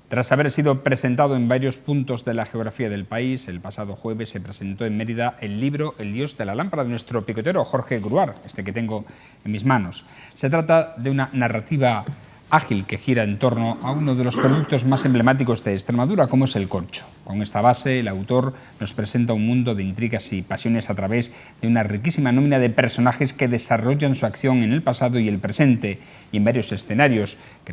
Tras haber sido presentado en varios puntos de la geografía del país, el pasado jueves se presentó en Mérida el libro El Dios de la Lámpara de nuestro picotero Jorge Gruar, este que tengo en mis manos. Se trata de una narrativa ágil que gira en torno a uno de los productos más emblemáticos de Extremadura, como es el corcho. Con esta base, el autor nos presenta un mundo de intrigas y pasiones a través de una riquísima nómina de personajes que desarrollan su acción en el pasado y el presente, y en varios escenarios que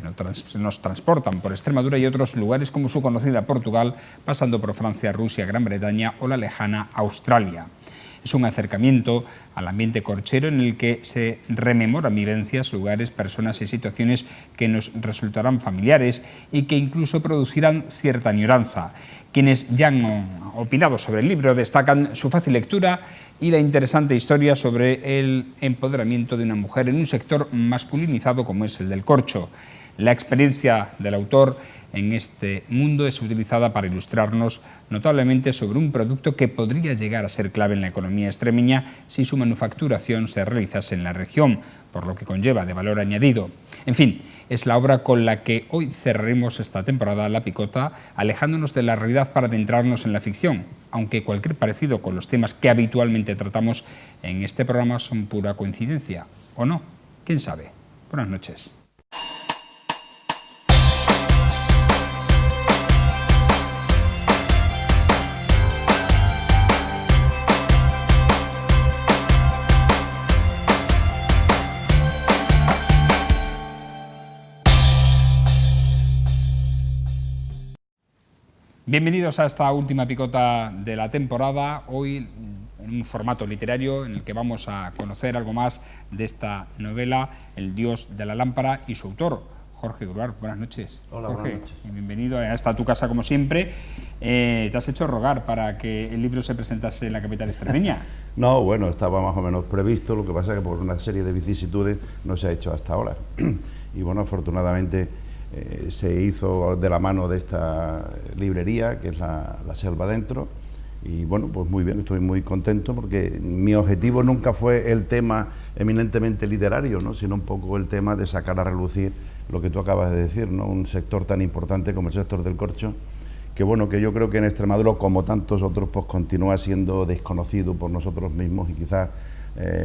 nos transportan por Extremadura y otros lugares como su conocida Portugal, pasando por Francia, Rusia, Gran Bretaña o la lejana Australia. Es un acercamiento al ambiente corchero en el que se rememoran vivencias, lugares, personas y situaciones que nos resultarán familiares y que incluso producirán cierta añoranza. Quienes ya han opinado sobre el libro destacan su fácil lectura y la interesante historia sobre el empoderamiento de una mujer en un sector masculinizado como es el del corcho. La experiencia del autor en este mundo es utilizada para ilustrarnos notablemente sobre un producto que podría llegar a ser clave en la economía extremeña si su manufacturación se realizase en la región, por lo que conlleva de valor añadido. En fin, es la obra con la que hoy cerraremos esta temporada La Picota, alejándonos de la realidad para adentrarnos en la ficción, aunque cualquier parecido con los temas que habitualmente tratamos en este programa son pura coincidencia, ¿o no? ¿Quién sabe? Buenas noches. Bienvenidos a esta última picota de la temporada, hoy en un formato literario en el que vamos a conocer algo más de esta novela, El Dios de la Lámpara, y su autor, Jorge Gruar. Buenas noches. Hola, Jorge, buenas noches. Y bienvenido a esta tu casa como siempre. Te has hecho rogar para que el libro se presentase en la capital extremeña. No, bueno, estaba más o menos previsto, lo que pasa es que por una serie de vicisitudes no se ha hecho hasta ahora. Y bueno, afortunadamente se hizo de la mano de esta librería, que es la Selva Dentro, y bueno, pues muy bien, estoy muy contento porque mi objetivo nunca fue el tema eminentemente literario, ¿no?, sino un poco el tema de sacar a relucir lo que tú acabas de decir, ¿no?, un sector tan importante como el sector del corcho, que bueno, que yo creo que en Extremadura, como tantos otros, pues continúa siendo desconocido por nosotros mismos y quizás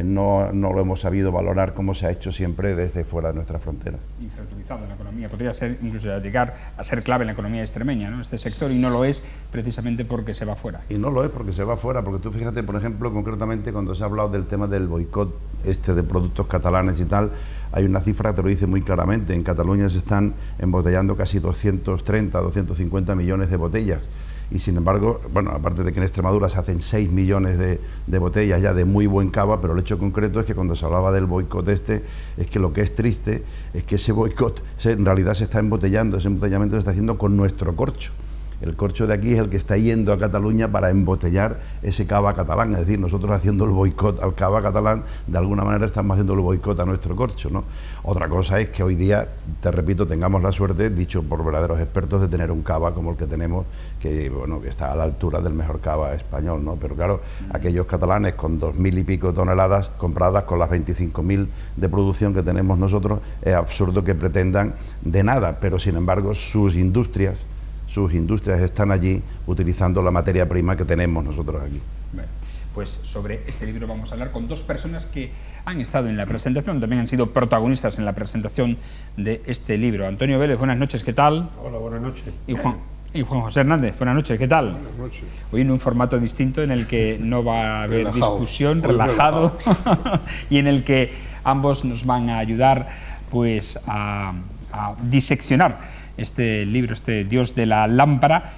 no lo hemos sabido valorar como se ha hecho siempre desde fuera de nuestra frontera. Infrautilizado en la economía, podría ser incluso llegar a ser clave en la economía extremeña, ¿no?, este sector, y no lo es precisamente porque se va fuera. Y no lo es porque se va fuera, porque tú fíjate, por ejemplo, concretamente cuando se ha hablado del tema del boicot de productos catalanes y tal, hay una cifra que te lo dice muy claramente. En Cataluña se están embotellando casi 230, 250 millones de botellas. Y sin embargo, bueno, aparte de que en Extremadura se hacen 6 millones de botellas ya de muy buen cava, pero el hecho concreto es que cuando se hablaba del boicot es que lo que es triste es que ese boicot en realidad se está embotellando, ese embotellamiento se está haciendo con nuestro corcho. El corcho de aquí es el que está yendo a Cataluña para embotellar ese cava catalán, es decir, nosotros haciendo el boicot al cava catalán, de alguna manera estamos haciendo el boicot a nuestro corcho, ¿no? Otra cosa es que hoy día, te repito, tengamos la suerte, dicho por verdaderos expertos, de tener un cava como el que tenemos, que bueno, que está a la altura del mejor cava español, ¿no? Pero claro, aquellos catalanes con 2.000 y pico toneladas compradas con las 25.000 de producción que tenemos nosotros, es absurdo que pretendan de nada, pero sin embargo sus industrias están allí utilizando la materia prima que tenemos nosotros aquí. Bueno, pues sobre este libro vamos a hablar con dos personas que han estado en la presentación, también han sido protagonistas en la presentación de este libro. Antonio Vélez, buenas noches, ¿qué tal? Hola, buenas noches. Y Juan José Hernández, buenas noches, ¿qué tal? Buenas noches. Hoy en un formato distinto en el que no va a haber discusión, relajado, y en el que ambos nos van a ayudar pues a diseccionar este libro, este Dios de la Lámpara.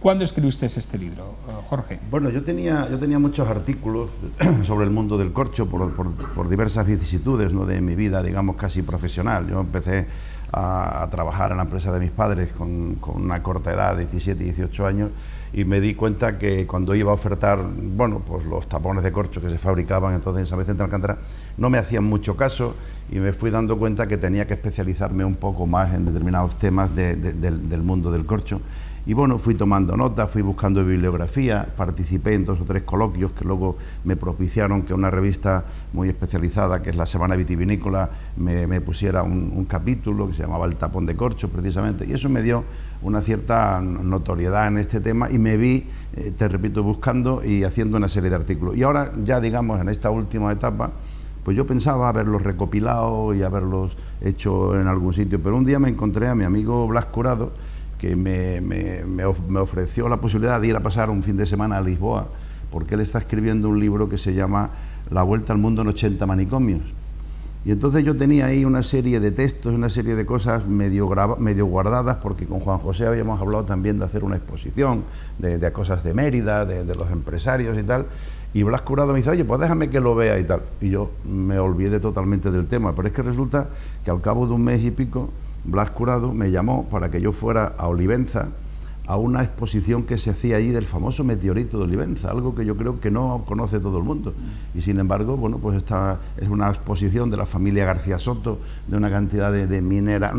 ¿Cuándo escribiste este libro, Jorge? Bueno, yo tenía muchos artículos sobre el mundo del corcho por diversas vicisitudes, ¿no?, de mi vida, digamos, casi profesional. Yo empecé a trabajar en la empresa de mis padres con una corta edad, 17, 18 años, y me di cuenta que cuando iba a ofertar, bueno, pues los tapones de corcho que se fabricaban entonces en San Vicente de Alcántara, no me hacían mucho caso, y me fui dando cuenta que tenía que especializarme un poco más en determinados temas del mundo del corcho. Y bueno, fui tomando notas, fui buscando bibliografía, participé en 2 o 3 coloquios que luego me propiciaron que una revista muy especializada, que es la Semana Vitivinícola, me pusiera un capítulo que se llamaba El tapón de corcho, precisamente, y eso me dio una cierta notoriedad en este tema y me vi, te repito, buscando y haciendo una serie de artículos. Y ahora ya, digamos, en esta última etapa, pues yo pensaba haberlos recopilado y haberlos hecho en algún sitio, pero un día me encontré a mi amigo Blas Curado, que me ofreció la posibilidad de ir a pasar un fin de semana a Lisboa, porque él está escribiendo un libro que se llama La vuelta al mundo en 80 manicomios. Y entonces yo tenía ahí una serie de textos, una serie de cosas medio guardadas, porque con Juan José habíamos hablado también de hacer una exposición de cosas de Mérida, de los empresarios y tal. Y Blas Curado me dice, oye, pues déjame que lo vea y tal. Y yo me olvidé totalmente del tema, pero es que resulta que al cabo de un mes y pico, Blas Curado me llamó para que yo fuera a Olivenza a una exposición que se hacía allí del famoso meteorito de Olivenza, algo que yo creo que no conoce todo el mundo. Y sin embargo, bueno, pues esta es una exposición de la familia García Soto, de una cantidad de mineras,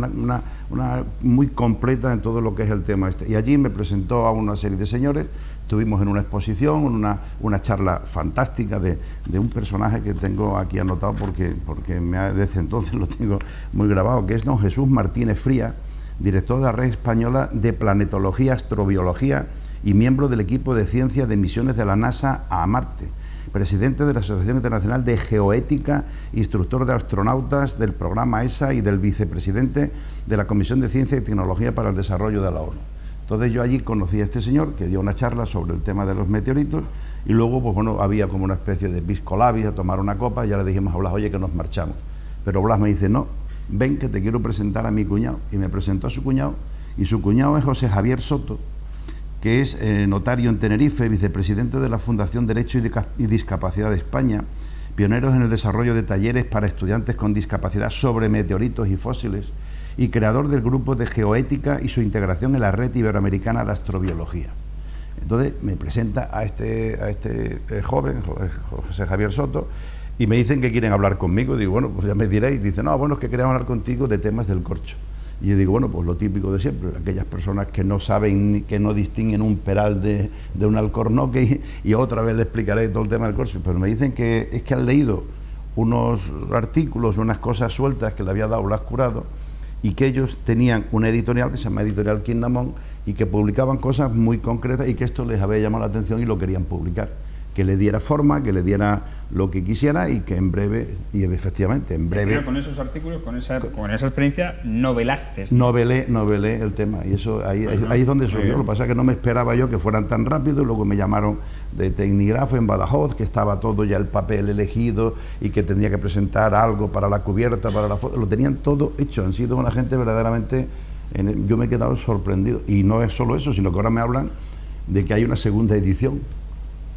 una muy completa en todo lo que es el tema este. Y allí me presentó a una serie de señores, estuvimos en una exposición, una charla fantástica de un personaje que tengo aquí anotado porque desde entonces lo tengo muy grabado, que es don Jesús Martínez Fría, director de la Red Española de Planetología, Astrobiología y miembro del equipo de ciencia de misiones de la NASA a Marte, presidente de la Asociación Internacional de Geoética, instructor de astronautas del programa ESA y del vicepresidente de la Comisión de Ciencia y Tecnología para el Desarrollo de la ONU. Entonces yo allí conocí a este señor que dio una charla sobre el tema de los meteoritos y luego, pues bueno, había como una especie de pisco labis a tomar una copa y ya le dijimos a Blas, oye, que nos marchamos. Pero Blas me dice, no, ven que te quiero presentar a mi cuñado. Y me presentó a su cuñado, y su cuñado es José Javier Soto, que es notario en Tenerife, vicepresidente de la Fundación Derecho y Discapacidad de España, pioneros en el desarrollo de talleres para estudiantes con discapacidad sobre meteoritos y fósiles, y creador del grupo de geoética y su integración en la Red Iberoamericana de Astrobiología. Entonces me presenta a este joven, José Javier Soto, y me dicen que quieren hablar conmigo. Digo, bueno, pues ya me diréis. Dice, no, bueno, es que queremos hablar contigo de temas del corcho. Y yo digo, bueno, pues lo típico de siempre, aquellas personas que no saben, que no distinguen un peral de un alcornoque, y otra vez le explicaré todo el tema del corcho. Pero me dicen que es que han leído unos artículos, unas cosas sueltas que le había dado Blas Curado, y que ellos tenían una editorial que se llama Editorial Quindamón y que publicaban cosas muy concretas y que esto les había llamado la atención y lo querían publicar, que le diera forma, que le diera lo que quisiera y que en breve, y efectivamente en breve... Pero con esos artículos, con esa experiencia, novelaste. Novelé el tema, y eso ahí es donde surgió. Lo que pasa es que no me esperaba yo que fueran tan rápido, y luego me llamaron de Tecnigrafo en Badajoz, que estaba todo ya el papel elegido y que tenía que presentar algo para la cubierta, para la foto, lo tenían todo hecho. Han sido una gente verdaderamente... yo me he quedado sorprendido, y no es solo eso, sino que ahora me hablan de que hay una segunda edición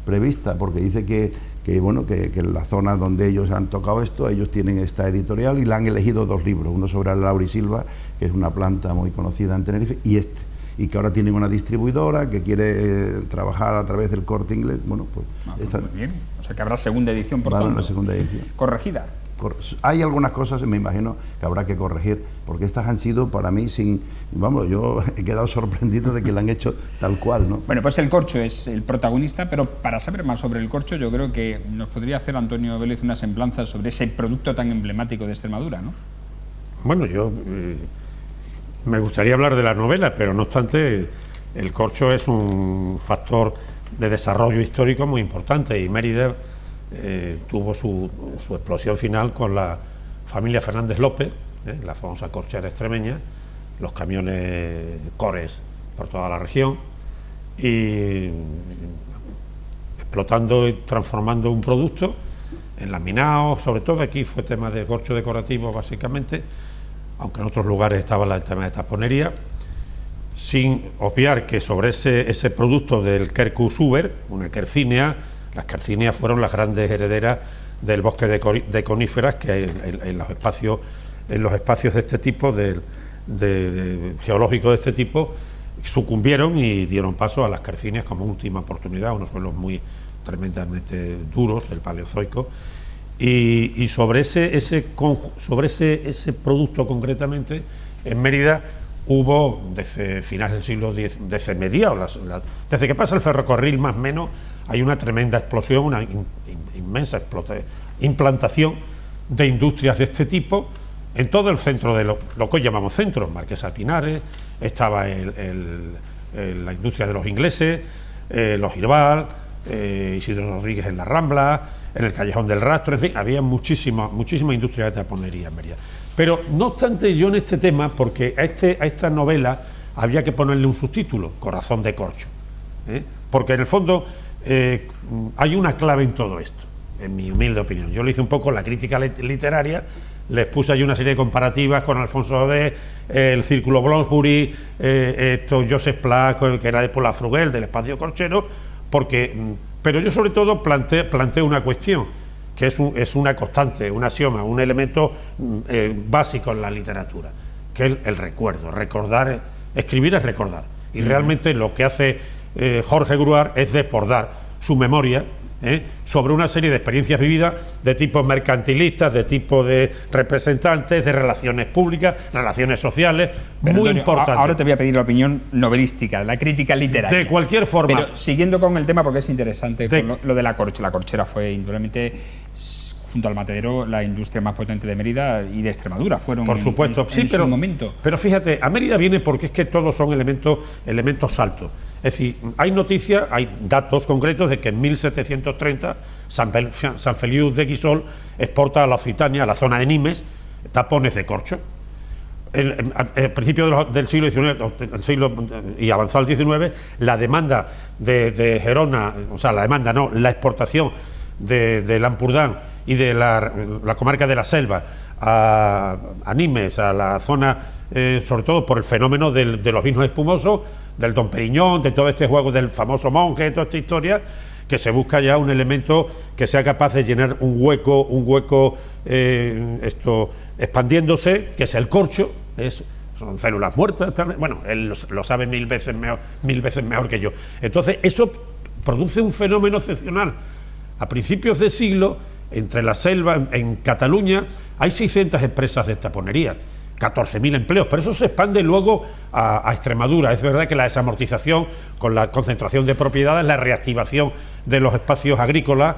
prevista, porque dice que en la zona donde ellos han tocado esto, ellos tienen esta editorial y le han elegido 2 libros, uno sobre el laurisilva, que es una planta muy conocida en Tenerife, y que ahora tienen una distribuidora que quiere trabajar a través del Corte Inglés. Bueno, pues muy bien, o sea que habrá segunda edición, por tanto. Una segunda edición. Corregida. Hay algunas cosas, me imagino, que habrá que corregir, porque estas han sido para mí yo he quedado sorprendido de que la han hecho tal cual, ¿no? Bueno, pues el corcho es el protagonista, pero para saber más sobre el corcho, yo creo que nos podría hacer Antonio Vélez una semblanza sobre ese producto tan emblemático de Extremadura, ¿no? Bueno, yo me gustaría hablar de la novela, pero no obstante, el corcho es un factor de desarrollo histórico muy importante, y Mérida tuvo su explosión final con la familia Fernández López, la famosa corchera extremeña, los camiones Cores por toda la región, y explotando y transformando un producto en laminado. Sobre todo aquí fue tema de corcho decorativo básicamente, aunque en otros lugares estaba el tema de taponería, sin obviar que sobre ese producto del Quercus uber, una quercínea. Las quercíneas fueron las grandes herederas del bosque de coníferas que en los espacios de este tipo, geológicos de este tipo, sucumbieron y dieron paso a las quercíneas como última oportunidad, unos suelos muy tremendamente duros del Paleozoico. Y sobre ese producto concretamente, en Mérida hubo desde finales del siglo X, desde mediados, desde que pasa el ferrocarril más o menos, hay una tremenda explosión, una inmensa implantación de industrias de este tipo en todo el centro de lo que hoy llamamos centro. Marquesa de Pinares, estaba la industria de los ingleses, los Girval, Isidro Rodríguez en la Rambla, en el Callejón del Rastro, en fin, había muchísima industria de taponería en Mérida. Pero no obstante, yo en este tema, porque a esta novela había que ponerle un subtítulo, Corazón de Corcho, porque en el fondo hay una clave en todo esto, en mi humilde opinión. Yo le hice un poco la crítica literaria, les puse ahí una serie de comparativas con Alfonso Odé, el Círculo Bloomsbury, Joseph Pla, que era de Pola Fruguel, del Espacio Corchero, pero yo sobre todo planteo una cuestión, que es una constante, un axioma, un elemento básico en la literatura, que es el recuerdo. Recordar, escribir es recordar. Y realmente lo que hace Jorge Gruart es desbordar su memoria sobre una serie de experiencias vividas de tipo mercantilistas, de tipo de representantes, de relaciones públicas, relaciones sociales, pero, muy Antonio, importante. Ahora te voy a pedir la opinión novelística, la crítica literaria. De cualquier forma. Pero siguiendo con el tema, porque es interesante, con lo de la corchera. La corchera fue indudablemente, junto al matadero, la industria más potente de Mérida y de Extremadura. Fueron, por supuesto, en su momento. Pero fíjate, a Mérida viene porque es que todos son elementos saltos. Es decir, hay noticias, hay datos concretos de que en 1730 San Feliu de Guíxols exporta a la Occitania, a la zona de Nimes, tapones de corcho. Al principio del siglo XIX y avanzado el XIX, la demanda de Gerona, o sea, la exportación del Ampurdán y de la comarca de la Selva a Nimes, a la zona, sobre todo por el fenómeno de los vinos espumosos, del Don Periñón, de todo este juego del famoso monje, toda esta historia, que se busca ya un elemento que sea capaz de llenar un hueco expandiéndose, que es el corcho. Son células muertas, bueno, él lo sabe mil veces mejor que yo. Entonces eso produce un fenómeno excepcional. A principios de siglo, entre la selva, en Cataluña, hay 600 empresas de taponería, 14.000 empleos, pero eso se expande luego a Extremadura. Es verdad que la desamortización, con la concentración de propiedades, la reactivación de los espacios agrícolas,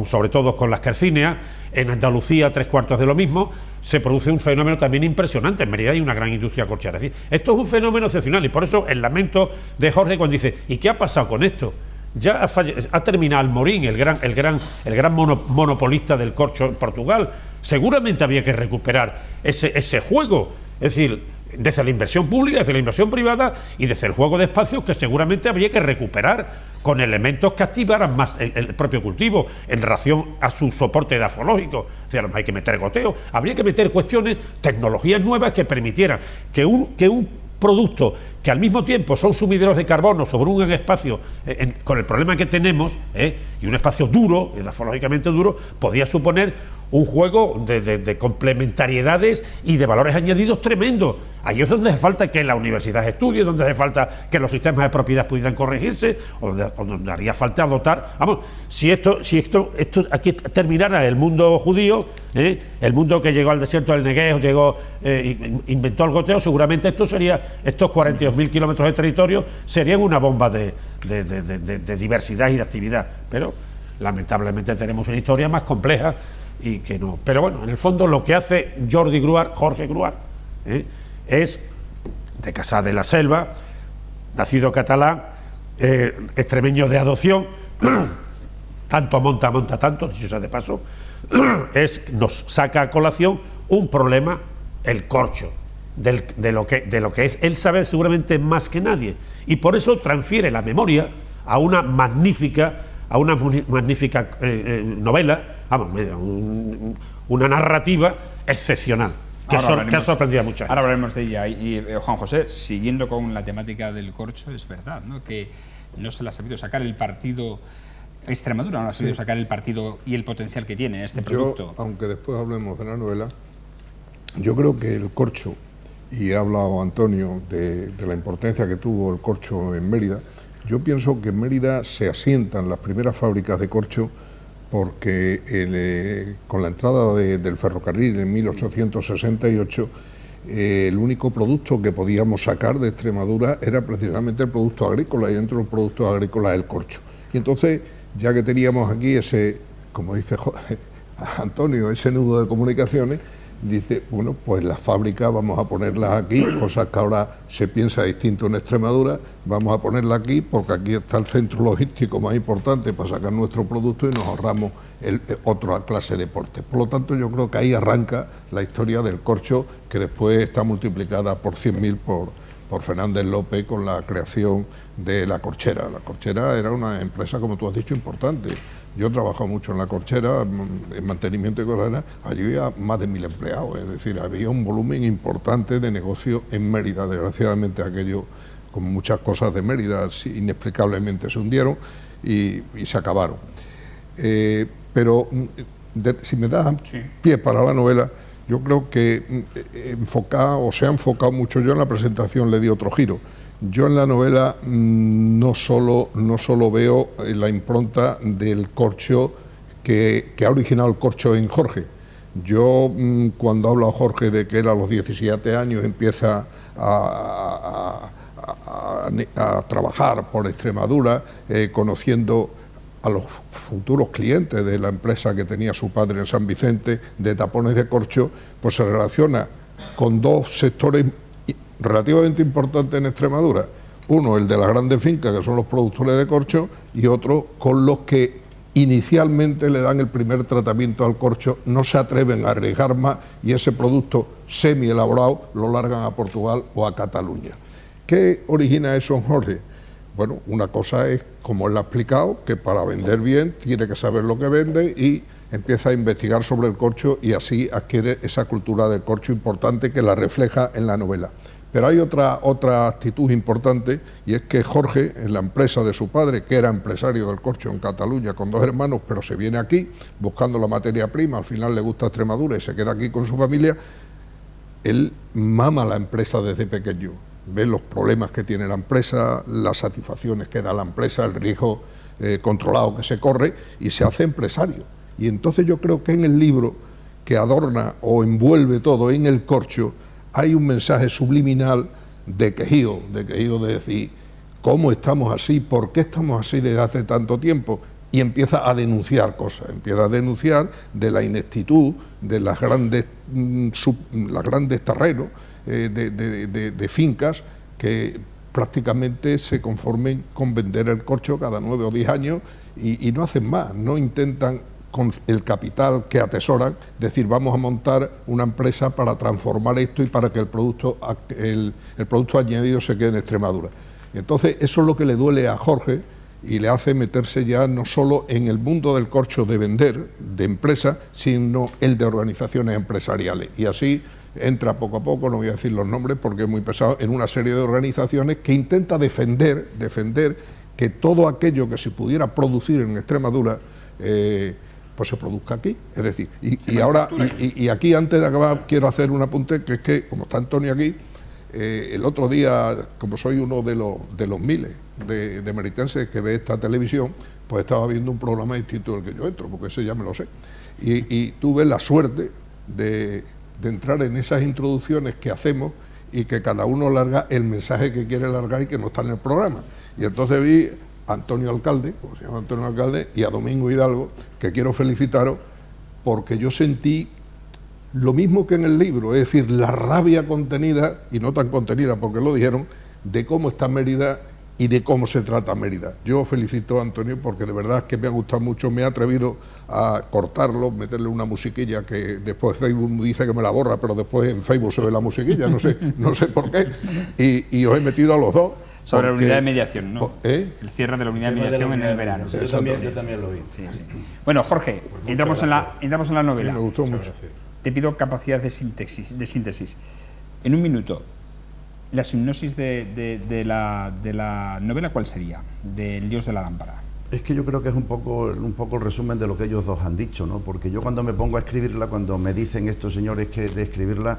sobre todo con las quercíneas, en Andalucía 3/4 de lo mismo, se produce un fenómeno también impresionante. En Mérida hay una gran industria corchera. Es decir, esto es un fenómeno excepcional, y por eso el lamento de Jorge cuando dice, ¿y qué ha pasado con esto? Ya ha terminado Almorín, el gran monopolista del corcho en Portugal. Seguramente había que recuperar ese juego, es decir, desde la inversión pública, desde la inversión privada y desde el juego de espacios, que seguramente habría que recuperar con elementos que activaran más el propio cultivo en relación a su soporte edafológico. O sea, hay que meter goteo, habría que meter cuestiones, tecnologías nuevas que permitieran que un producto que al mismo tiempo son sumideros de carbono sobre un espacio con el problema que tenemos, y un espacio duro, edafológicamente duro, podía suponer un juego de complementariedades y de valores añadidos tremendos. Ahí es donde hace falta que la universidad estudie, donde hace falta que los sistemas de propiedad pudieran corregirse, o donde haría falta dotar. Vamos, si esto aquí terminara el mundo judío, el mundo que llegó al desierto del Negev, inventó el goteo, seguramente estos 42.000 kilómetros de territorio serían una bomba de diversidad y de actividad. Pero lamentablemente tenemos una historia más compleja y que no. Pero bueno, en el fondo lo que hace Jorge Gruart, es de Cassà de la Selva, nacido catalán, extremeño de adopción, tanto monta tanto, dicho sea de paso, nos saca a colación un problema, el corcho, de lo que es. Él sabe seguramente más que nadie, y por eso transfiere la memoria a una magnífica novela, una narrativa excepcional, que ha sorprendido a mucha gente. Ahora hablaremos de ella. Y Juan José, siguiendo con la temática del corcho, es verdad, ¿no?, que no se le ha sabido sacar el partido, Extremadura no le ha sabido sacar el partido y el potencial que tiene este producto. Aunque después hablemos de la novela, yo creo que el corcho, y ha hablado Antonio de la importancia que tuvo el corcho en Mérida, yo pienso que en Mérida se asientan las primeras fábricas de corcho porque con la entrada del ferrocarril en 1868 el único producto que podíamos sacar de Extremadura era precisamente el producto agrícola, y dentro del producto agrícola el corcho. Y entonces, ya que teníamos aquí ese, como dice Antonio, ese nudo de comunicaciones, dice, bueno, pues las fábricas vamos a ponerlas aquí, cosas que ahora se piensa distinto en Extremadura, vamos a ponerla aquí porque aquí está el centro logístico más importante para sacar nuestro producto y nos ahorramos otra clase de porte. Por lo tanto, yo creo que ahí arranca la historia del corcho, que después está multiplicada por 100.000 por Fernández López con la creación de La Corchera. La Corchera era una empresa, como tú has dicho, importante. Yo he trabajado mucho en La Corchera, en mantenimiento de cosas, allí había más de 1.000 empleados, es decir, había un volumen importante de negocio en Mérida. Desgraciadamente aquello, como muchas cosas de Mérida, inexplicablemente se hundieron y se acabaron. Pero si me das pie para la novela, yo creo que se ha enfocado mucho. Yo en la presentación le di otro giro. Yo en la novela no solo veo la impronta del corcho que ha originado el corcho en Jorge. Yo, cuando hablo a Jorge de que él a los 17 años empieza a trabajar por Extremadura, conociendo a los futuros clientes de la empresa que tenía su padre en San Vicente, de tapones de corcho, pues se relaciona con dos sectores relativamente importantes en Extremadura. Uno, el de las grandes fincas, que son los productores de corcho, y otro con los que inicialmente le dan el primer tratamiento al corcho, no se atreven a arriesgar más y ese producto semi-elaborado lo largan a Portugal o a Cataluña. ¿Qué origina eso en Jorge? Bueno, una cosa es, como él ha explicado, que para vender bien tiene que saber lo que vende y empieza a investigar sobre el corcho y así adquiere esa cultura del corcho importante que la refleja en la novela. Pero hay otra actitud importante, y es que Jorge, en la empresa de su padre, que era empresario del corcho en Cataluña con dos hermanos, pero se viene aquí buscando la materia prima, al final le gusta Extremadura y se queda aquí con su familia, él mama la empresa desde pequeño. Ve los problemas que tiene la empresa, las satisfacciones que da la empresa, el riesgo controlado que se corre, y se hace empresario. Y entonces yo creo que en el libro, que adorna o envuelve todo en el corcho, hay un mensaje subliminal de quejío, de decir, ¿cómo estamos así? ¿Por qué estamos así desde hace tanto tiempo? Y empieza a denunciar cosas, empieza a denunciar de la ineptitud, de los grandes terrenos de fincas que prácticamente se conformen con vender el corcho cada 9 o 10 años y no hacen más, no intentan con el capital que atesoran, decir, vamos a montar una empresa para transformar esto y para que el producto añadido se quede en Extremadura. Entonces, eso es lo que le duele a Jorge y le hace meterse ya no solo en el mundo del corcho de vender, de empresa, sino el de organizaciones empresariales. Y así entra poco a poco, no voy a decir los nombres porque es muy pesado, en una serie de organizaciones que intenta defender que todo aquello que se pudiera producir en Extremadura pues se produzca aquí. Es decir, y aquí antes de acabar quiero hacer un apunte, que es que, como está Antonio aquí, el otro día, como soy uno de los miles de meritenses que ve esta televisión, pues estaba viendo un programa distinto del que yo entro, porque ese ya me lo sé. Y tuve la suerte de entrar en esas introducciones que hacemos y que cada uno larga el mensaje que quiere largar y que no está en el programa. Y entonces vi a Antonio Alcalde, como se llama Antonio Alcalde, y a Domingo Hidalgo, que quiero felicitaros porque yo sentí lo mismo que en el libro, es decir, la rabia contenida, y no tan contenida porque lo dijeron, de cómo está Mérida y de cómo se trata Mérida. Yo felicito a Antonio porque de verdad es que me ha gustado mucho, me he atrevido a cortarlo, meterle una musiquilla que después Facebook me dice que me la borra, pero después en Facebook se ve la musiquilla, no sé por qué, y os he metido a los dos. Sobre la unidad de mediación, ¿no? El cierre de la unidad de mediación en el verano. Yo también lo vi. Sí. Bueno, Jorge, entramos en la novela. Me gustó mucho. Te pido capacidad de síntesis. En un minuto, la sinopsis de la novela, ¿cuál sería? Del Dios de la lámpara. Es que yo creo que es un poco el resumen de lo que ellos dos han dicho, ¿no? Porque yo cuando me pongo a escribirla, cuando me dicen estos señores que de escribirla,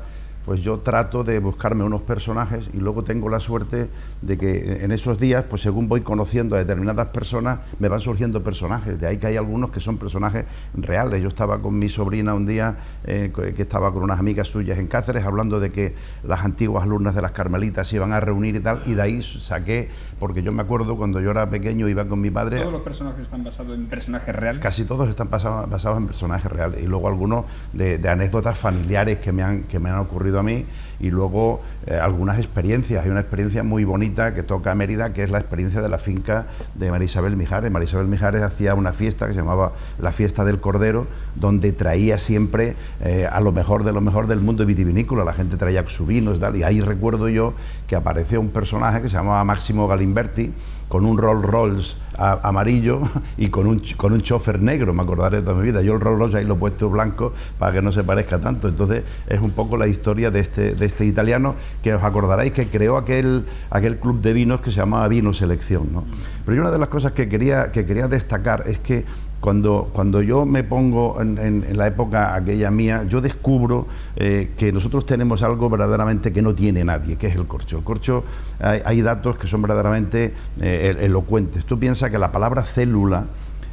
pues yo trato de buscarme unos personajes y luego tengo la suerte de que en esos días, pues según voy conociendo a determinadas personas, me van surgiendo personajes. De ahí que hay algunos que son personajes reales. Yo estaba con mi sobrina un día, que estaba con unas amigas suyas en Cáceres, hablando de que las antiguas alumnas de las Carmelitas se iban a reunir y tal, y de ahí saqué, porque yo me acuerdo cuando yo era pequeño, iba con mi padre... ¿Todos los personajes están basados en personajes reales? Casi todos están basados en personajes reales, y luego algunos de anécdotas familiares que me han ocurrido a mí, y luego algunas experiencias. Hay una experiencia muy bonita que toca a Mérida, que es la experiencia de la finca de María Isabel Mijares. María Isabel Mijares hacía una fiesta que se llamaba la Fiesta del Cordero, donde traía siempre a lo mejor del mundo vitivinícola. La gente traía su vino y tal, y ahí recuerdo yo que apareció un personaje que se llamaba Máximo Galimberti, con un Rolls Royce amarillo y con un chofer negro, me acordaré de toda mi vida. Yo el Rolls Royce ahí lo he puesto blanco para que no se parezca tanto. Entonces es un poco la historia de este italiano, que os acordaréis que creó aquel club de vinos que se llamaba Vino Selección, ¿no? Pero una de las cosas que quería destacar es que cuando yo me pongo en la época aquella mía, yo descubro que nosotros tenemos algo verdaderamente que no tiene nadie, que es el corcho. El corcho, hay datos que son verdaderamente elocuentes. Tú piensas que la palabra célula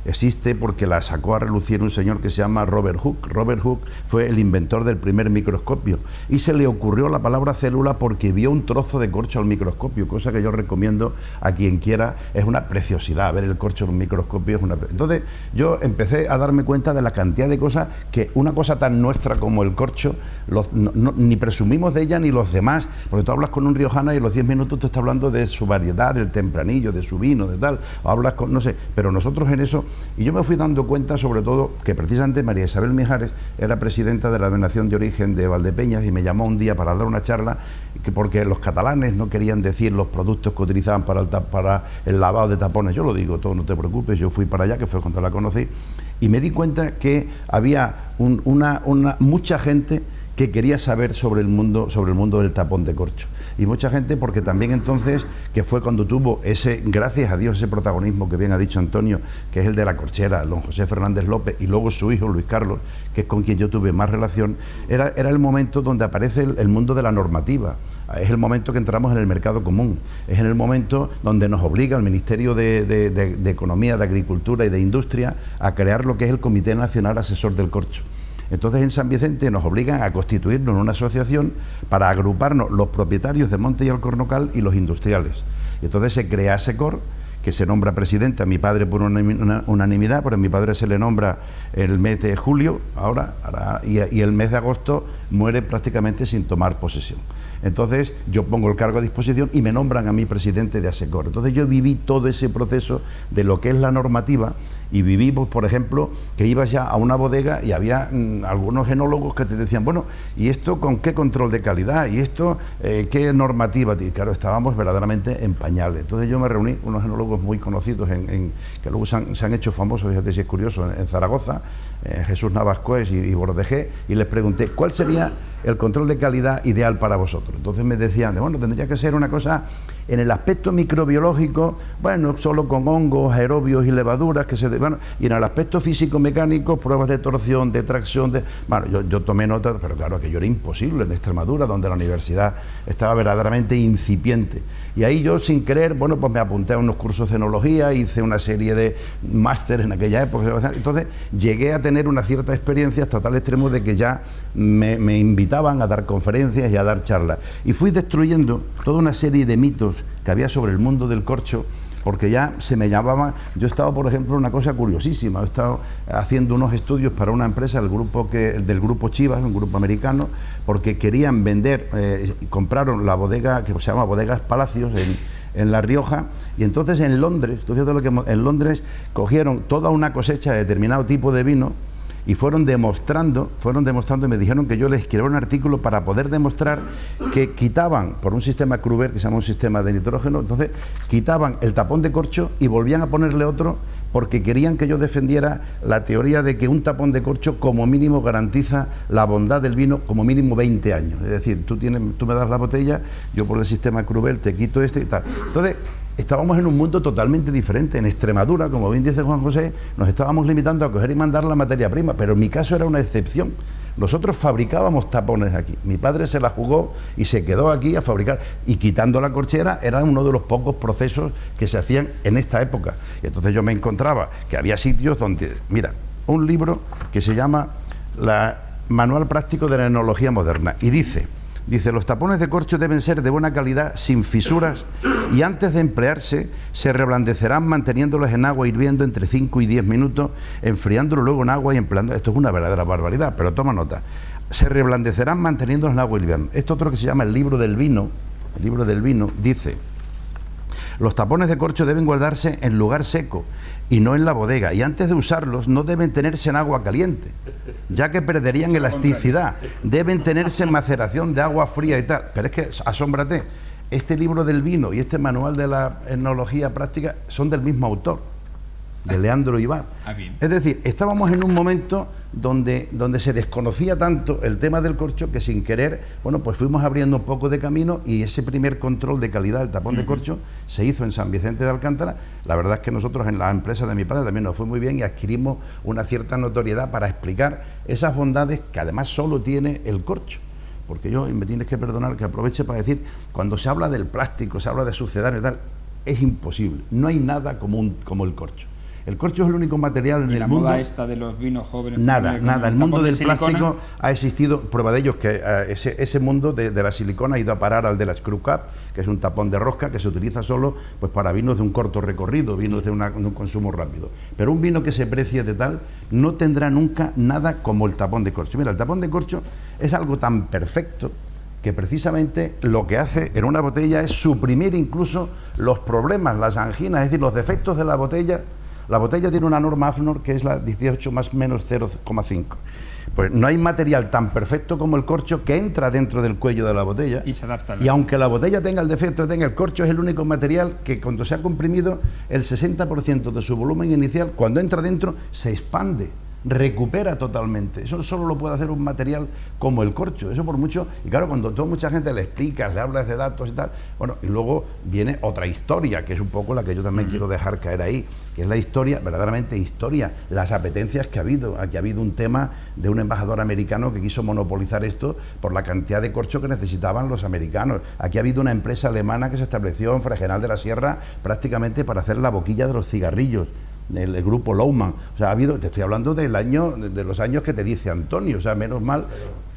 existe porque la sacó a relucir un señor que se llama Robert Hooke. Robert Hooke fue el inventor del primer microscopio, y se le ocurrió la palabra célula porque vio un trozo de corcho al microscopio, cosa que yo recomiendo a quien quiera. Es una preciosidad ver el corcho en un microscopio. Entonces yo empecé a darme cuenta de la cantidad de cosas que una cosa tan nuestra como el corcho, ni presumimos de ella ni los demás, porque tú hablas con un riojano y a los 10 minutos te está hablando de su variedad, del tempranillo, de su vino, de tal, o hablas con, no sé, pero nosotros en eso. Y yo me fui dando cuenta, sobre todo, que precisamente María Isabel Mijares era presidenta de la Denominación de Origen de Valdepeñas, y me llamó un día para dar una charla, porque los catalanes no querían decir los productos que utilizaban para el lavado de tapones. Yo lo digo todo, no te preocupes. Yo fui para allá, que fue cuando la conocí, y me di cuenta que había mucha gente que quería saber sobre el mundo del tapón de corcho. Y mucha gente, porque también entonces, que fue cuando tuvo ese, gracias a Dios, ese protagonismo que bien ha dicho Antonio, que es el de la corchera, don José Fernández López, y luego su hijo Luis Carlos, que es con quien yo tuve más relación, era el momento donde aparece el mundo de la normativa. Es el momento que entramos en el mercado común, es en el momento donde nos obliga el Ministerio de Economía, de Agricultura y de Industria a crear lo que es el Comité Nacional Asesor del Corcho. Entonces en San Vicente nos obligan a constituirnos en una asociación para agruparnos los propietarios de Monte y Alcornocal y los industriales. Y entonces se crea ASECOR, que se nombra presidente a mi padre por unanimidad, pero a mi padre se le nombra el mes de julio, y el mes de agosto muere prácticamente sin tomar posesión. Entonces yo pongo el cargo a disposición y me nombran a mí presidente de ASECOR. Entonces yo viví todo ese proceso de lo que es la normativa, y vivimos, por ejemplo, que ibas ya a una bodega y había algunos enólogos que te decían, bueno, ¿y esto con qué control de calidad? ¿Y esto qué normativa? Y claro, estábamos verdaderamente en pañales. Entonces yo me reuní con unos enólogos muy conocidos, que luego se han hecho famosos, fíjate si es curioso, en Zaragoza, Jesús Navascués y Bordejé, y les pregunté, ¿cuál sería el control de calidad ideal para vosotros? Entonces me decían, bueno, tendría que ser una cosa en el aspecto microbiológico, bueno, solo con hongos, aerobios y levaduras, y en el aspecto físico-mecánico, pruebas de torsión, de tracción, bueno, yo tomé nota, pero claro, aquello era imposible en Extremadura, donde la universidad estaba verdaderamente incipiente. Y ahí yo, sin querer, bueno, pues me apunté a unos cursos de enología, hice una serie de másteres en aquella época. Entonces llegué a tener una cierta experiencia hasta tal extremo de que ya me invitaban a dar conferencias y a dar charlas. Y fui destruyendo toda una serie de mitos que había sobre el mundo del corcho, porque ya se me llamaba. Yo he estado, por ejemplo, una cosa curiosísima, he estado haciendo unos estudios para una empresa del grupo Chivas, un grupo americano, porque querían vender, compraron la bodega que se llama Bodegas Palacios en La Rioja, y entonces en Londres, tú fíjate en Londres cogieron toda una cosecha de determinado tipo de vino y fueron demostrando y me dijeron que yo les escribí un artículo para poder demostrar que quitaban, por un sistema Kruber, que se llama un sistema de nitrógeno, entonces quitaban el tapón de corcho y volvían a ponerle otro, porque querían que yo defendiera la teoría de que un tapón de corcho como mínimo garantiza la bondad del vino como mínimo 20 años. Es decir, tú me das la botella, yo por el sistema Kruber te quito este y tal. Entonces, estábamos en un mundo totalmente diferente. En Extremadura, como bien dice Juan José, nos estábamos limitando a coger y mandar la materia prima, pero en mi caso era una excepción. Nosotros fabricábamos tapones aquí. Mi padre se la jugó y se quedó aquí a fabricar. Y quitando la corchera era uno de los pocos procesos que se hacían en esta época. Y entonces yo me encontraba que había sitios donde, mira, un libro que se llama Manual Práctico de la Enología Moderna. Y dice, los tapones de corcho deben ser de buena calidad, sin fisuras, y antes de emplearse se reblandecerán manteniéndolos en agua hirviendo entre 5 y 10 minutos, enfriándolo luego en agua y empleando. Esto es una verdadera barbaridad, pero toma nota. Se reblandecerán manteniéndolos en agua hirviendo. Esto otro que se llama el libro del vino, dice: los tapones de corcho deben guardarse en lugar seco y no en la bodega, y antes de usarlos no deben tenerse en agua caliente, ya que perderían elasticidad. Deben tenerse en maceración de agua fría y tal. Pero es que, asómbrate, este libro del vino y este manual de la enología práctica son del mismo autor, de Leandro Iván. Es decir, estábamos en un momento donde se desconocía tanto el tema del corcho que sin querer, bueno, pues fuimos abriendo un poco de camino, y ese primer control de calidad del tapón de corcho se hizo en San Vicente de Alcántara. La verdad es que nosotros en la empresa de mi padre también nos fue muy bien y adquirimos una cierta notoriedad para explicar esas bondades que además solo tiene el corcho. Porque yo, y me tienes que perdonar que aproveche para decir, cuando se habla del plástico, se habla de sucedáneo y tal, es imposible, no hay nada como el corcho. El corcho es el único material en el mundo. ¿Y la moda esta de los vinos jóvenes? Nada. El mundo del plástico ha existido. Prueba de ello es que ese mundo de la silicona ha ido a parar al de la screw cap, que es un tapón de rosca que se utiliza solo pues para vinos de un corto recorrido, vinos de un consumo rápido. Pero un vino que se precie de tal no tendrá nunca nada como el tapón de corcho. Mira, el tapón de corcho es algo tan perfecto que precisamente lo que hace en una botella es suprimir incluso los problemas, las anginas, es decir, los defectos de la botella. La botella tiene una norma AFNOR que es la 18 más menos 0,5. Pues no hay material tan perfecto como el corcho que entra dentro del cuello de la botella. Y se adapta. Y aunque la botella tenga el defecto, tenga el corcho, es el único material que cuando se ha comprimido el 60% de su volumen inicial, cuando entra dentro se expande, recupera totalmente. Eso solo lo puede hacer un material como el corcho. Eso por mucho. Y claro, cuando mucha gente le explicas, le hablas de datos y tal, bueno, y luego viene otra historia, que es un poco la que yo también quiero dejar caer ahí, que es la historia, verdaderamente historia, las apetencias que ha habido. Aquí ha habido un tema de un embajador americano que quiso monopolizar esto por la cantidad de corcho que necesitaban los americanos. Aquí ha habido una empresa alemana que se estableció en Fregenal de la Sierra prácticamente para hacer la boquilla de los cigarrillos, el grupo Lohmann. O sea, ha habido, te estoy hablando de los años que te dice Antonio, o sea, menos mal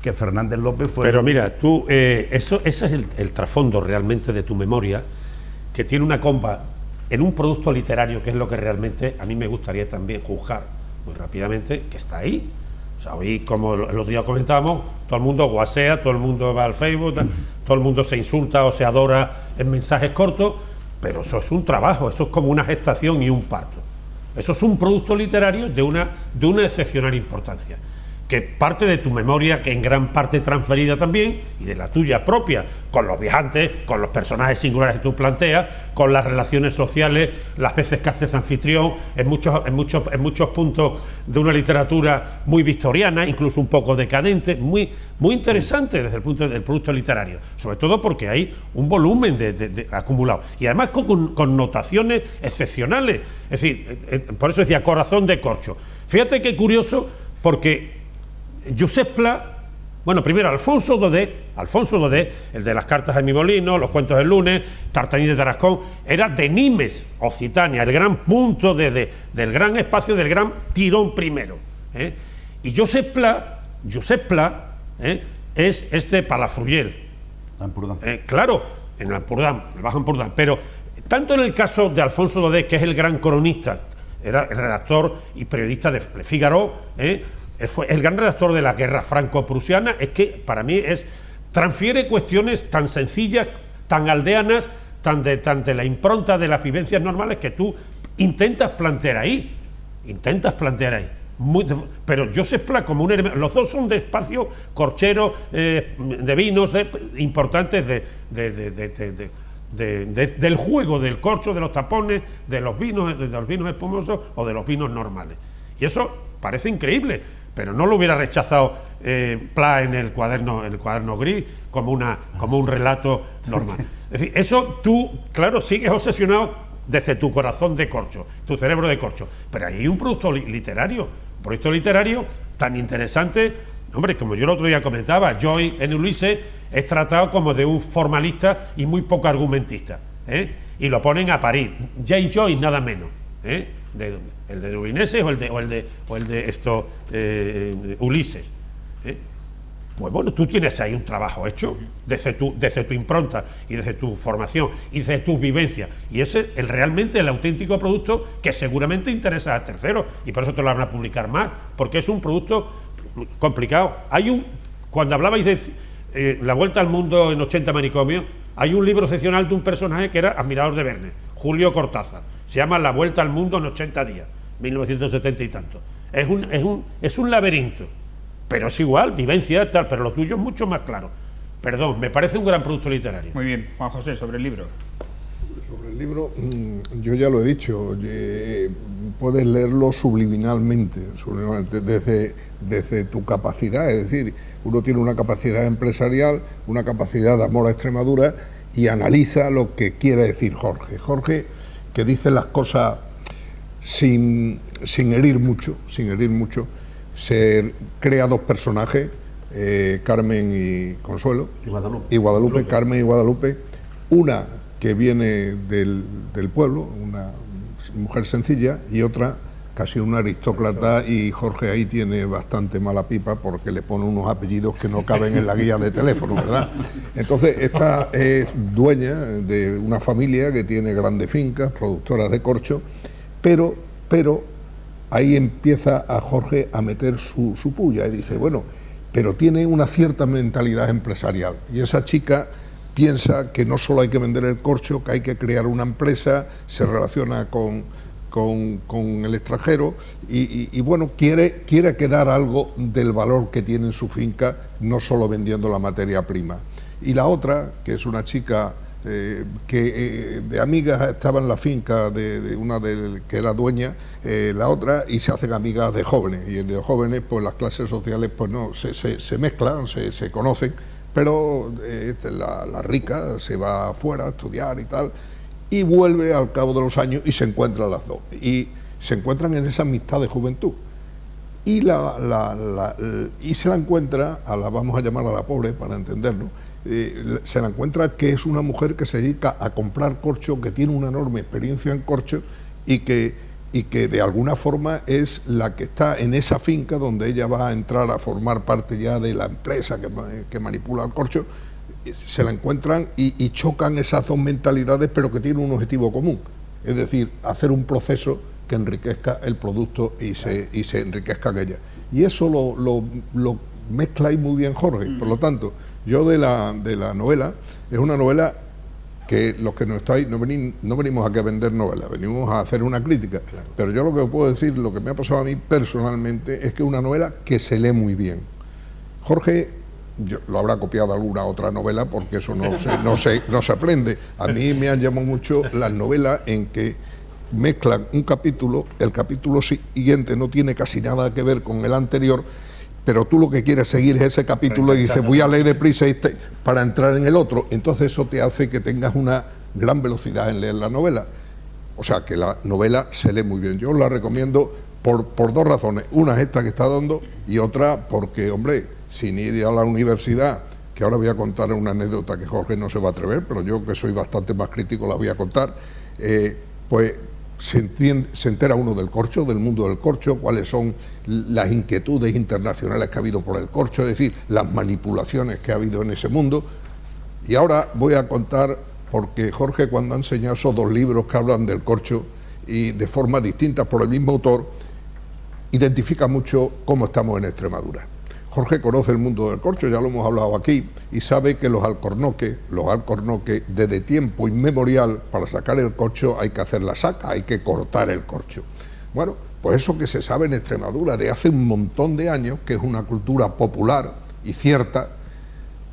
que Fernández López fue... Pero mira, tú, ese es el trasfondo realmente de tu memoria, que tiene una comba en un producto literario, que es lo que realmente a mí me gustaría también juzgar muy rápidamente, que está ahí. O sea, hoy, como el otro día comentábamos, todo el mundo guasea, todo el mundo va al Facebook, todo el mundo se insulta o se adora en mensajes cortos, pero eso es un trabajo, eso es como una gestación y un parto. Eso es un producto literario de una excepcional importancia, que parte de tu memoria, que en gran parte transferida también, y de la tuya propia, con los viajantes, con los personajes singulares que tú planteas, con las relaciones sociales, las veces que haces anfitrión, en muchos puntos de una literatura muy victoriana, incluso un poco decadente, muy interesante desde el punto del producto literario, sobre todo porque hay un volumen de acumulado, y además con connotaciones excepcionales. Es decir, por eso decía corazón de corcho. Fíjate qué curioso, porque Josep Pla, bueno, primero Alfonso Daudet, el de las cartas de mi molino, los cuentos del lunes, Tartaní de Tarascón, era de Nimes, Occitania, el gran punto del gran espacio, del gran tirón primero. Y Josep Pla es de Palafrugell. Claro, en el Bajo Empordà, pero tanto en el caso de Alfonso Daudet, que es el gran cronista, era el redactor y periodista de Le Figaro, fue el gran redactor de la guerra franco-prusiana, es que para mí transfiere cuestiones tan sencillas, tan aldeanas, tan de la impronta de las vivencias normales que tú intentas plantear ahí. Pero Josep Pla como un elemento, los dos son de espacio corchero, de vinos importantes del juego del corcho, de los tapones, de los vinos espumosos o de los vinos normales. Y eso parece increíble, pero no lo hubiera rechazado Pla en el cuaderno gris como un relato normal. Es decir, eso tú, claro, sigues obsesionado desde tu corazón de corcho, tu cerebro de corcho, pero hay un producto literario tan interesante Hombre, como yo el otro día comentaba, Joyce en Ulises es tratado como de un formalista y muy poco argumentista, ¿eh? Y lo ponen a parir. James Joyce nada menos, ¿eh? El de Ulises o el de Ulises, ¿eh? Pues bueno, tú tienes ahí un trabajo hecho desde tu impronta y desde tu formación y desde tus vivencias, y ese es realmente el auténtico producto que seguramente interesa a terceros, y por eso te lo van a publicar más, porque es un producto complicado. Cuando hablabais de la vuelta al mundo en 80 manicomios, hay un libro excepcional de un personaje que era admirador de Verne, Julio Cortázar, se llama La vuelta al mundo en 80 días, 1970 y tanto. Es un laberinto, pero es igual, vivencia, tal, pero lo tuyo es mucho más claro. Perdón, me parece un gran producto literario. Muy bien, Juan José, sobre el libro. Sobre el libro, yo ya lo he dicho, puedes leerlo subliminalmente desde tu capacidad, es decir, uno tiene una capacidad empresarial, una capacidad de amor a Extremadura y analiza lo que quiere decir Jorge. Jorge, que dice las cosas sin herir mucho, se crea dos personajes, Carmen y Consuelo, y Guadalupe, Carmen y Guadalupe, una que viene del pueblo, una mujer sencilla, y otra casi una aristócrata, y Jorge ahí tiene bastante mala pipa porque le pone unos apellidos que no caben en la guía de teléfono, ¿verdad? Entonces esta es dueña de una familia que tiene grandes fincas, productoras de corcho, pero ahí empieza a Jorge a meter su puya y dice, bueno, pero tiene una cierta mentalidad empresarial, y esa chica piensa que no solo hay que vender el corcho, que hay que crear una empresa, se relaciona con el extranjero y bueno, quiere quedar algo del valor que tiene en su finca, no solo vendiendo la materia prima. Y la otra, que es una chica que de amigas estaba en la finca de una que era dueña, la otra, y se hacen amigas de jóvenes, y de jóvenes pues las clases sociales pues no se mezclan, se conocen, pero la rica se va afuera a estudiar y tal, y vuelve al cabo de los años y se encuentran las dos, y se encuentran en esa amistad de juventud, y y se la encuentra vamos a llamar a la pobre para entendernos, se la encuentra que es una mujer que se dedica a comprar corcho, que tiene una enorme experiencia en corcho y que de alguna forma es la que está en esa finca donde ella va a entrar a formar parte ya de la empresa que manipula el corcho. Se la encuentran y chocan esas dos mentalidades, pero que tienen un objetivo común, es decir, hacer un proceso que enriquezca el producto y se enriquezca aquella. Y eso lo mezcla ahí muy bien Jorge. Por lo tanto, yo de la novela, es una novela que los que no estáis, no venimos aquí a vender novelas, venimos a hacer una crítica. Claro. Pero yo lo que puedo decir, lo que me ha pasado a mí personalmente, es que es una novela que se lee muy bien. Jorge lo habrá copiado de alguna otra novela, porque eso no se aprende. A mí me han llamado mucho las novelas en que mezclan un capítulo, el capítulo siguiente no tiene casi nada que ver con el anterior, pero tú lo que quieres seguir es ese capítulo y dices, voy a leer deprisa para entrar en el otro. Entonces eso te hace que tengas una gran velocidad en leer la novela. O sea, que la novela se lee muy bien. Yo la recomiendo por dos razones. Una es esta que está dando, y otra porque, hombre, sin ir a la universidad, que ahora voy a contar una anécdota que Jorge no se va a atrever, pero yo, que soy bastante más crítico, la voy a contar, pues se entera uno del corcho, del mundo del corcho, cuáles son las inquietudes internacionales que ha habido por el corcho, es decir, las manipulaciones que ha habido en ese mundo. Y ahora voy a contar, porque Jorge, cuando ha enseñado esos dos libros que hablan del corcho y de formas distintas por el mismo autor, identifica mucho cómo estamos en Extremadura. Jorge conoce el mundo del corcho, ya lo hemos hablado aquí, y sabe que los alcornoques, desde tiempo inmemorial, para sacar el corcho hay que hacer la saca, hay que cortar el corcho. Bueno, pues eso que se sabe en Extremadura de hace un montón de años, que es una cultura popular y cierta.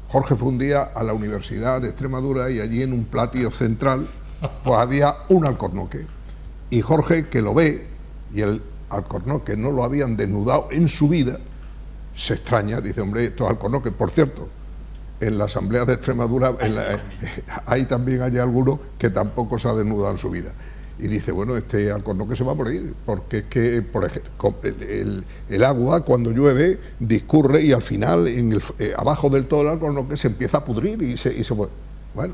Jorge fue un día a la Universidad de Extremadura y allí en un platio central pues había un alcornoque, y Jorge, que lo ve, y el alcornoque no lo habían desnudado en su vida, se extraña, dice, hombre, estos alcornoques, por cierto, en la Asamblea de Extremadura ahí también hay algunos que tampoco se ha desnudado en su vida. y dice, bueno, este alcornoque se va a morir, porque es que, por ejemplo, el agua cuando llueve discurre y al final abajo del todo el alcornoque se empieza a pudrir y se muere. Bueno,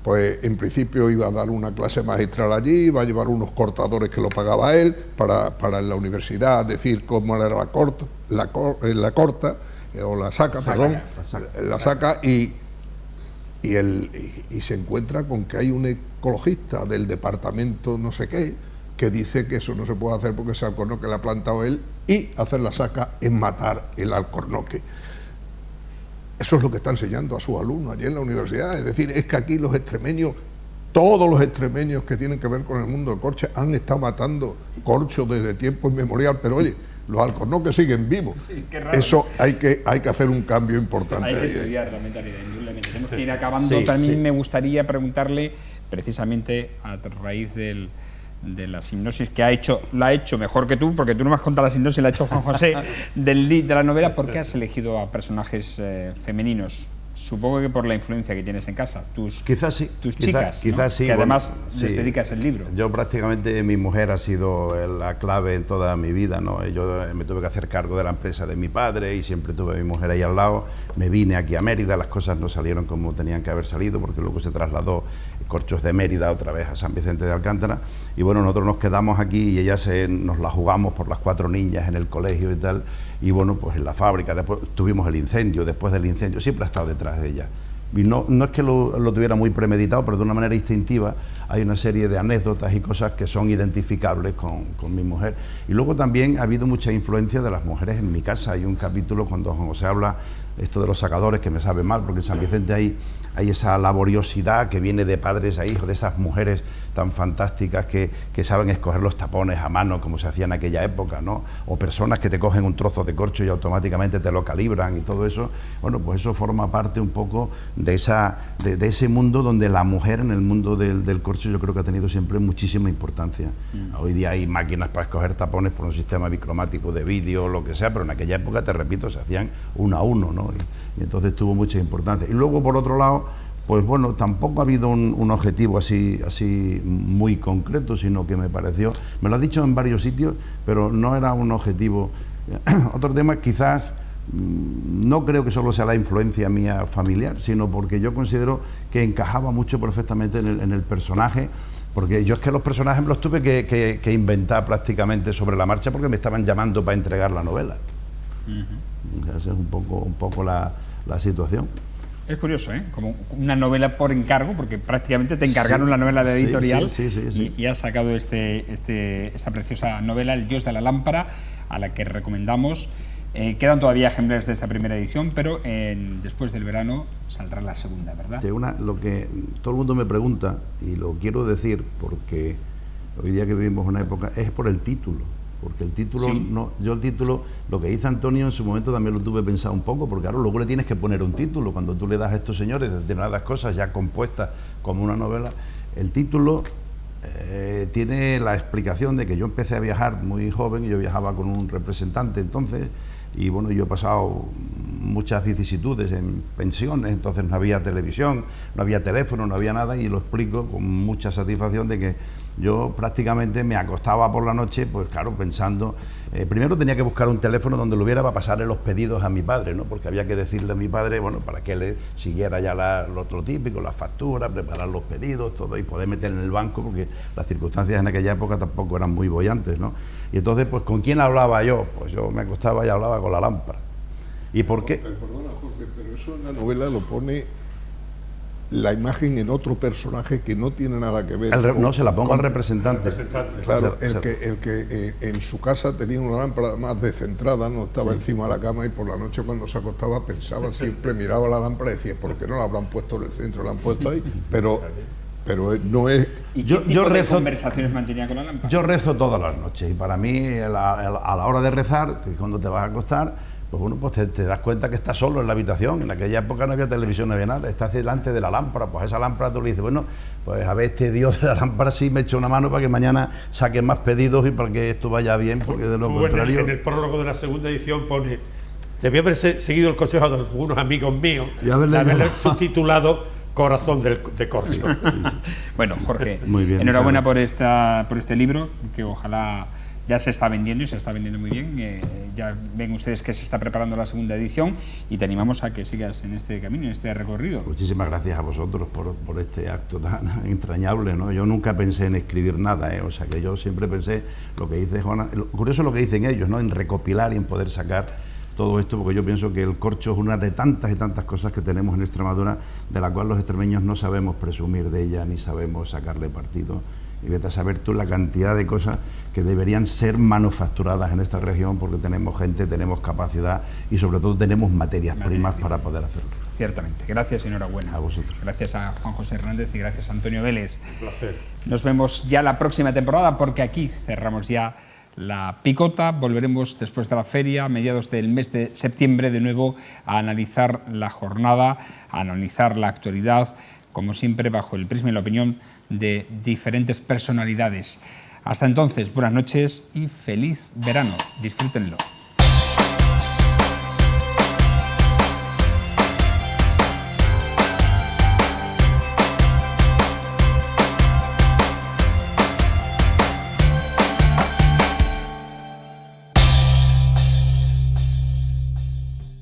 pues en principio iba a dar una clase magistral allí, iba a llevar unos cortadores que lo pagaba él para en la universidad decir cómo era la saca y se encuentra con que hay un ecologista del departamento no sé qué que dice que eso no se puede hacer porque ese alcornoque lo ha plantado él, y hacer la saca es matar el alcornoque. Eso es lo que está enseñando a sus alumnos allí en la universidad. Es decir, es que aquí los extremeños, todos los extremeños que tienen que ver con el mundo del corcho, han estado matando corcho desde tiempo inmemorial, pero oye, los alcornoques siguen vivos. Sí, eso hay que hacer un cambio importante. Hay que estudiar la mentalidad, indudablemente. Tenemos que ir acabando. También me gustaría preguntarle, precisamente a raíz de la sinopsis que la ha hecho mejor que tú, porque tú no me has contado la sinopsis, la ha hecho Juan José, de la novela. ¿Por qué has elegido a personajes femeninos? Supongo que por la influencia que tienes en casa, tus chicas, ¿no? Sí, que además les dedicas el libro. Yo prácticamente, mi mujer ha sido la clave en toda mi vida, ¿no? Yo me tuve que hacer cargo de la empresa de mi padre y siempre tuve a mi mujer ahí al lado. Me vine aquí a Mérida, las cosas no salieron como tenían que haber salido, porque luego se trasladó Corchos de Mérida otra vez a San Vicente de Alcántara, y bueno, nosotros nos quedamos aquí y ella nos la jugamos por las 4 niñas en el colegio y tal, y bueno, pues en la fábrica, después tuvimos el incendio, después del incendio siempre ha estado detrás de ella. Y no es que lo tuviera muy premeditado, pero de una manera instintiva hay una serie de anécdotas y cosas que son identificables con mi mujer. Y luego también ha habido mucha influencia de las mujeres en mi casa. Hay un capítulo cuando Juan José habla esto de los sacadores, que me sabe mal, porque en San Vicente hay esa laboriosidad que viene de padres a hijos, de esas mujeres tan fantásticas que saben escoger los tapones a mano, como se hacía en aquella época, ¿no? O personas que te cogen un trozo de corcho y automáticamente te lo calibran y todo eso. Bueno, pues eso forma parte un poco de ese mundo donde la mujer, en el mundo del corcho, yo creo que ha tenido siempre muchísima importancia. Hoy día hay máquinas para escoger tapones por un sistema bicromático de vídeo, lo que sea, pero en aquella época, te repito, se hacían 1 a 1, ¿no? Y entonces tuvo mucha importancia. Y luego, por otro lado, pues bueno, tampoco ha habido un objetivo así muy concreto, sino que me pareció, me lo has dicho en varios sitios, pero no era un objetivo. Otro tema, quizás, no creo que solo sea la influencia mía familiar, sino porque yo considero que encajaba mucho perfectamente en el personaje, porque yo es que los personajes me los tuve que inventar prácticamente sobre la marcha, porque me estaban llamando para entregar la novela. Esa es un poco la situación. Es curioso, ¿eh? Como una novela por encargo, porque prácticamente te encargaron la novela de editorial. Y has sacado esta preciosa novela, El Dios de la Lámpara, a la que recomendamos. Quedan todavía ejemplares de esta primera edición, pero después del verano saldrá la segunda, ¿verdad? Sí, lo que todo el mundo me pregunta, y lo quiero decir porque hoy día que vivimos una época, es por el título. Porque el título, yo el título, lo que dice Antonio en su momento también lo tuve pensado un poco, porque claro, luego le tienes que poner un título. Cuando tú le das a estos señores determinadas cosas ya compuestas como una novela, el título tiene la explicación de que yo empecé a viajar muy joven, y yo viajaba con un representante entonces, y bueno, yo he pasado muchas vicisitudes en pensiones, entonces no había televisión, no había teléfono, no había nada, y lo explico con mucha satisfacción de que yo prácticamente me acostaba por la noche, pues claro, pensando, primero tenía que buscar un teléfono donde lo hubiera para pasarle los pedidos a mi padre, ¿no? Porque había que decirle a mi padre, bueno, para que le siguiera ya lo típico, las facturas, preparar los pedidos, todo, y poder meter en el banco, porque las circunstancias en aquella época tampoco eran muy bollantes, ¿no? Y entonces, pues, ¿con quién hablaba yo? Pues yo me acostaba y hablaba con la lámpara. ¿Y por qué? Perdona, Jorge, pero eso en la novela lo pone la imagen en otro personaje que no tiene nada que ver. No, se la pongo al representante. Claro, el que en su casa tenía una lámpara más descentrada, no estaba encima de la cama, y por la noche cuando se acostaba pensaba siempre, miraba la lámpara y decía, ¿por qué no la habrán puesto en el centro? La han puesto ahí, pero no es... ¿Y qué tipo de conversaciones mantenía con la lámpara? Yo rezo todas las noches, y para mí a la hora de rezar, que cuando te vas a acostar, pues bueno, pues te das cuenta que estás solo en la habitación. En aquella época no había televisión, no había nada, estás delante de la lámpara, pues esa lámpara tú le dices, bueno, pues a ver, este Dios de la lámpara sí me echa una mano para que mañana saquen más pedidos y para que esto vaya bien, porque de lo contrario... En el prólogo de la segunda edición pone, debí haber seguido el consejo de algunos amigos míos, de haberle subtitulado corazón de corcho. Bueno, Jorge, Muy bien, enhorabuena por este libro, que ojalá ya se está vendiendo y se está vendiendo muy bien. Ya ven ustedes que se está preparando la segunda edición y te animamos a que sigas en este camino, en este recorrido. Muchísimas gracias a vosotros por este acto tan entrañable, ¿no? Yo nunca pensé en escribir nada, o sea que yo siempre pensé lo que dice Juana, curioso lo que dicen ellos, ¿no? En recopilar y en poder sacar todo esto, porque yo pienso que el corcho es una de tantas y tantas cosas que tenemos en Extremadura, de la cual los extremeños no sabemos presumir de ella ni sabemos sacarle partido. Y vete a saber tú la cantidad de cosas que deberían ser manufacturadas en esta región, porque tenemos gente, tenemos capacidad y sobre todo tenemos materias primas para poder hacerlo. Ciertamente. Gracias y enhorabuena. A vosotros. Gracias a Juan José Hernández y gracias a Antonio Vélez. Un placer. Nos vemos ya la próxima temporada, porque aquí cerramos ya la picota. Volveremos después de la feria, a mediados del mes de septiembre, de nuevo a analizar la jornada, a analizar la actualidad, como siempre bajo el prisma y la opinión de diferentes personalidades. Hasta entonces, buenas noches y feliz verano. Disfrútenlo.